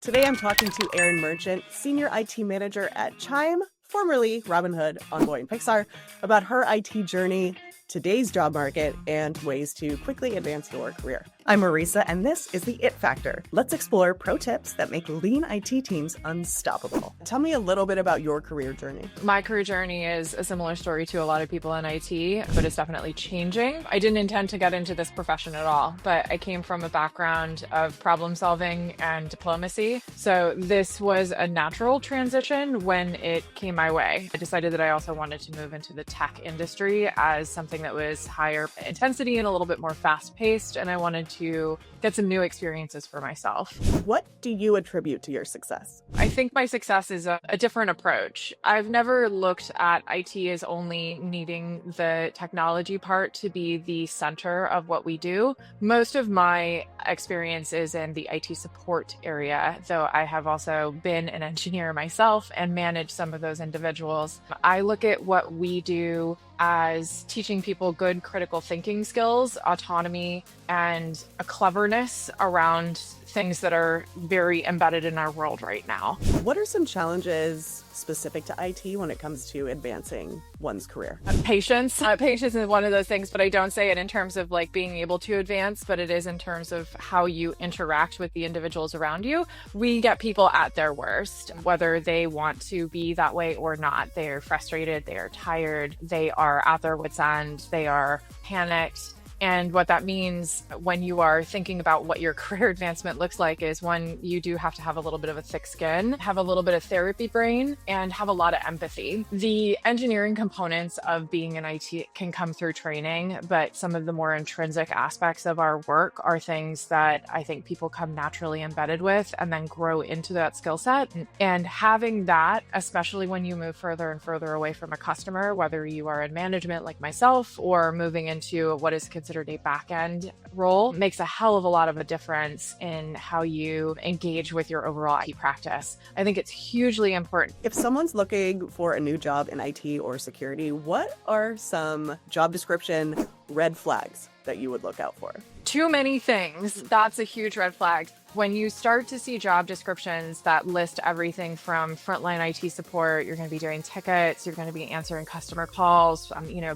Today I'm talking to Erin Merchant, Senior IT Manager at Chime, formerly Robinhood, Envoy, and Pixar, about her IT journey, today's job market, and ways to quickly advance your career. I'm Marisa, and this is The It Factor. Let's explore pro tips that make lean IT teams unstoppable. Tell me a little bit about your career journey. My career journey is a similar story to a lot of people in IT, but it's definitely changing. I didn't intend to get into this profession at all, but I came from a background of problem solving and diplomacy. So this was a natural transition when it came my way. I decided that I also wanted to move into the tech industry as something that was higher intensity and a little bit more fast paced. And I wanted to get some new experiences for myself. What do you attribute to your success? I think my success is a different approach. I've never looked at IT as only needing the technology part to be the center of what we do. Most of my experience is in the IT support area, though I have also been an engineer myself and managed some of those individuals. I look at what we do as teaching people good critical thinking skills, autonomy, and a cleverness around things that are very embedded in our world right now. What are some challenges specific to IT when it comes to advancing one's career? Patience. Patience is one of those things, but I don't say it in terms of like being able to advance, but it is in terms of how you interact with the individuals around you. We get people at their worst, whether they want to be that way or not. They are frustrated, they are tired, they are at their wits' end, they are panicked. And what that means when you are thinking about what your career advancement looks like is one, you do have to have a little bit of a thick skin, have a little bit of therapy brain, and have a lot of empathy. The engineering components of being in IT can come through training, but some of the more intrinsic aspects of our work are things that I think people come naturally embedded with and then grow into that skill set. And having that, especially when you move further and further away from a customer, whether you are in management like myself or moving into what is considered a back-end role, makes a hell of a lot of a difference in how you engage with your overall IT practice. I think it's hugely important. If someone's looking for a new job in IT or security, what are some job description red flags that you would look out for? Too many things. That's a huge red flag. When you start to see job descriptions that list everything from frontline IT support, you're going to be doing tickets, you're going to be answering customer calls,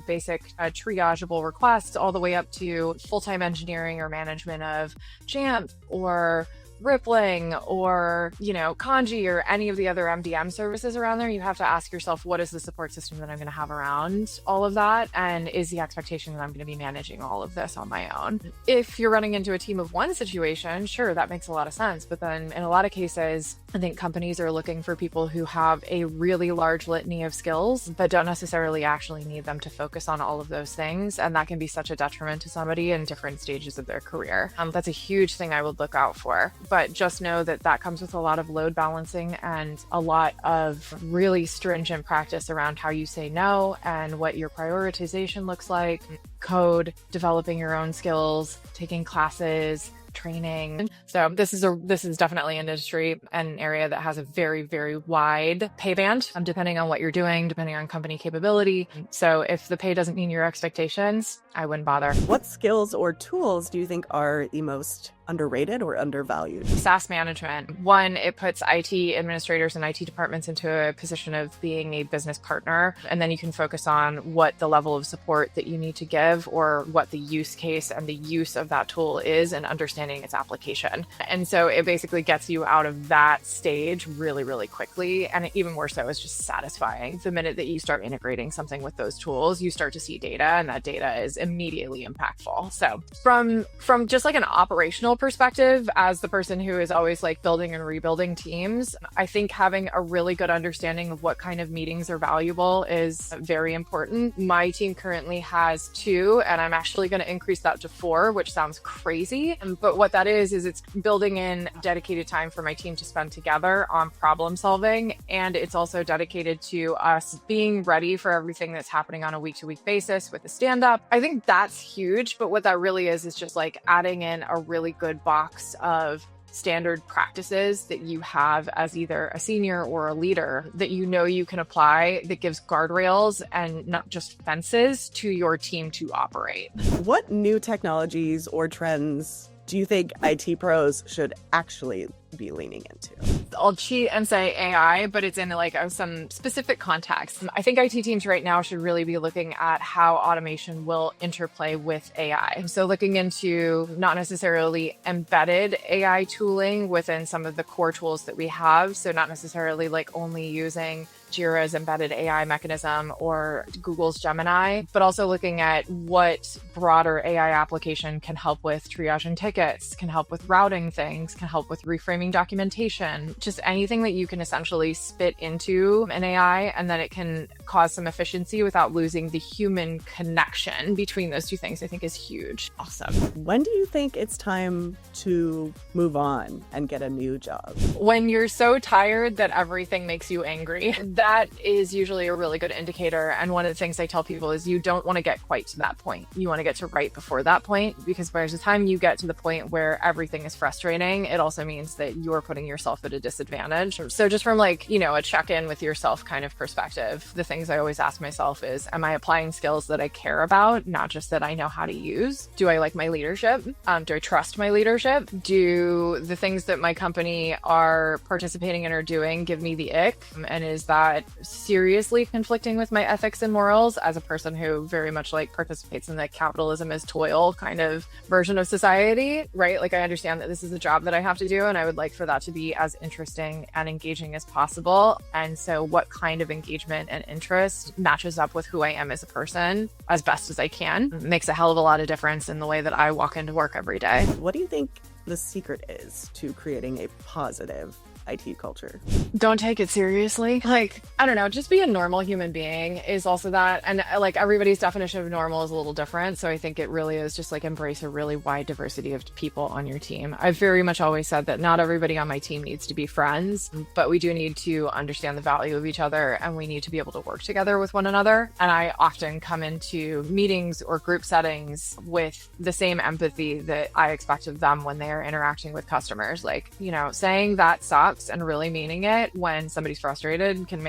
basic triageable requests, all the way up to full-time engineering or management of Jamf or Rippling or, Kanji or any of the other MDM services around there. You have to ask yourself, what is the support system that I'm going to have around all of that? And is the expectation that I'm going to be managing all of this on my own? If you're running into a team of one situation, sure, that makes a lot of sense. But then in a lot of cases, I think companies are looking for people who have a really large litany of skills, but don't necessarily actually need them to focus on all of those things. And that can be such a detriment to somebody in different stages of their career. That's a huge thing I would look out for. But just know that that comes with a lot of load balancing and a lot of really stringent practice around how you say no and what your prioritization looks like, code, developing your own skills, taking classes, training. So this is definitely an industry and an area that has a very, very wide pay band, depending on what you're doing, depending on company capability. So if the pay doesn't meet your expectations, I wouldn't bother. What skills or tools do you think are the most underrated or undervalued? SaaS management. One, it puts IT administrators and IT departments into a position of being a business partner, and then you can focus on what the level of support that you need to give or what the use case and the use of that tool is and understanding its application. And so it basically gets you out of that stage really, really quickly. And even more so is just satisfying. The minute that you start integrating something with those tools, you start to see data, and that data is immediately impactful. So from just like an operational perspective, as the person who is always like building and rebuilding teams, I think having a really good understanding of what kind of meetings are valuable is very important. My team currently has 2, and I'm actually going to increase that to 4, which sounds crazy. But what that is it's building in dedicated time for my team to spend together on problem solving. And it's also dedicated to us being ready for everything that's happening on a week-to-week basis with the stand-up. I think that's huge. But what that really is just like adding in a really good box of standard practices that you have as either a senior or a leader that you can apply, that gives guardrails and not just fences to your team to operate. What new technologies or trends do you think IT pros should actually be leaning into? I'll cheat and say AI, but it's in like some specific context. I think IT teams right now should really be looking at how automation will interplay with AI. So looking into not necessarily embedded AI tooling within some of the core tools that we have. So not necessarily like only using Jira's embedded AI mechanism or Google's Gemini, but also looking at what broader AI application can help with triaging tickets, can help with routing things, can help with reframing documentation, just anything that you can essentially spit into an AI and then it can cause some efficiency without losing the human connection between those two things, I think is huge. Awesome. When do you think it's time to move on and get a new job? When you're so tired that everything makes you angry, that is usually a really good indicator. And one of the things I tell people is you don't want to get quite to that point. You want to get to right before that point, because by the time you get to the point where everything is frustrating, it also means that you're putting yourself at a disadvantage. So just from like, a check-in with yourself kind of perspective, the things I always ask myself is, am I applying skills that I care about, not just that I know how to use? Do I like my leadership? Do I trust my leadership? Do the things that my company are participating in or doing give me the ick? And is that seriously conflicting with my ethics and morals as a person who very much like participates in the capitalism as toil kind of version of society, right? Like I understand that this is a job that I have to do and I would like for that to be as interesting and engaging as possible. And so what kind of engagement and interest matches up with who I am as a person as best as I can makes a hell of a lot of difference in the way that I walk into work every day. What do you think the secret is to creating a positive IT culture? Don't take it seriously. Like, I don't know, just be a normal human being is also that. And like everybody's definition of normal is a little different. So I think it really is just like embrace a really wide diversity of people on your team. I've very much always said that not everybody on my team needs to be friends, but we do need to understand the value of each other and we need to be able to work together with one another. And I often come into meetings or group settings with the same empathy that I expect of them when they are interacting with customers. Like, saying that sucks and really meaning it when somebody's frustrated can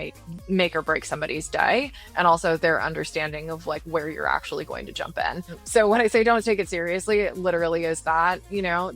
make or break somebody's day, and also their understanding of like where you're actually going to jump in. So when I say don't take it seriously, it literally is that,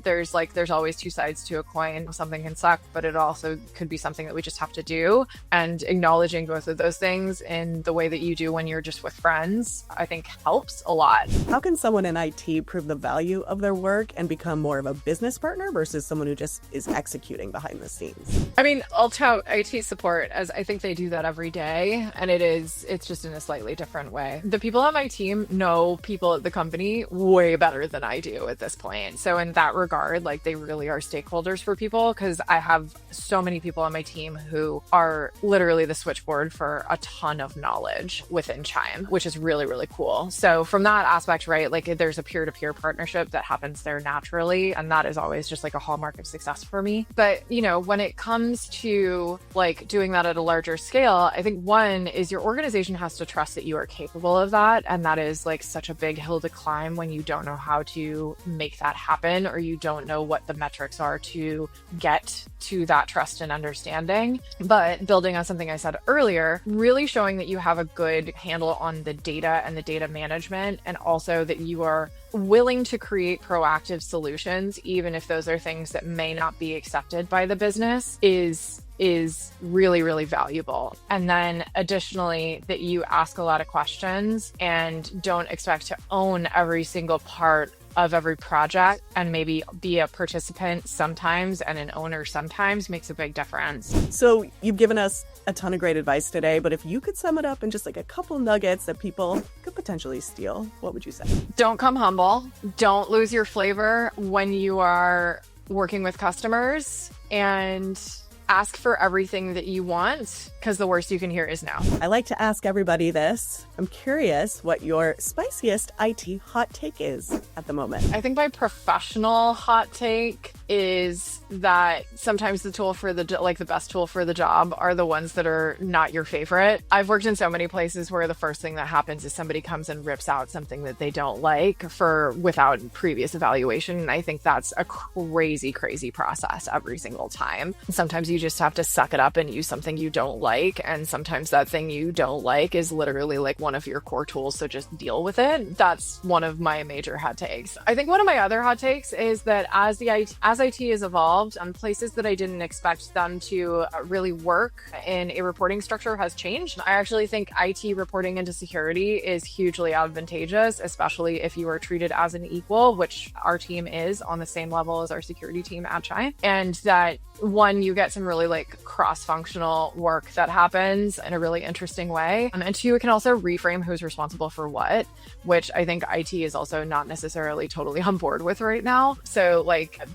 there's always two sides to a coin. Something can suck, but it also could be something that we just have to do, and acknowledging both of those things in the way that you do when you're just with friends, I think helps a lot. How can someone in IT prove the value of their work and become more of a business partner versus someone who just is executing behind the scenes? I mean, I'll tout IT support as I think they do that every day. And it's just in a slightly different way. The people on my team know people at the company way better than I do at this point. So in that regard, like they really are stakeholders for people, because I have so many people on my team who are literally the switchboard for a ton of knowledge within Chime, which is really, really cool. So from that aspect, right, like there's a peer-to-peer partnership that happens there naturally. And that is always just like a hallmark of success for me. But, when it comes to like doing that at a larger scale, I think one is your organization has to trust that you are capable of that. And that is like such a big hill to climb when you don't know how to make that happen, or you don't know what the metrics are to get to that trust and understanding. But building on something I said earlier, really showing that you have a good handle on the data and the data management, and also that you are willing to create proactive solutions, even if those are things that may not be accepted by the business, is really, really valuable. And then additionally, that you ask a lot of questions and don't expect to own every single part of every project, and maybe be a participant sometimes and an owner sometimes makes a big difference. So you've given us a ton of great advice today, but if you could sum it up in just like a couple nuggets that people could potentially steal, what would you say? Don't come humble. Don't lose your flavor when you are working with customers, and ask for everything that you want, because the worst you can hear is no. I like to ask everybody this. I'm curious what your spiciest IT hot take is at the moment. I think my professional hot take is that sometimes the tool for the best tool for the job are the ones that are not your favorite. I've worked in so many places where the first thing that happens is somebody comes and rips out something that they don't like without previous evaluation. And I think that's a crazy, crazy process every single time. Sometimes you you just have to suck it up and use something you don't like. And sometimes that thing you don't like is literally like one of your core tools. So just deal with it. That's one of my major hot takes. I think one of my other hot takes is that as IT has evolved, places that I didn't expect them to really work in a reporting structure has changed. I actually think IT reporting into security is hugely advantageous, especially if you are treated as an equal, which our team is on the same level as our security team at Chime. And that one, you get some really like cross-functional work that happens in a really interesting way. And two, it can also reframe who's responsible for what, which I think IT is also not necessarily totally on board with right now. So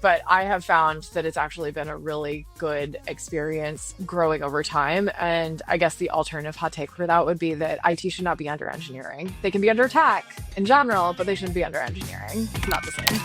but I have found that it's actually been a really good experience growing over time. And I guess the alternative hot take for that would be that IT should not be under engineering. They can be under tech in general, but they shouldn't be under engineering. It's not the same.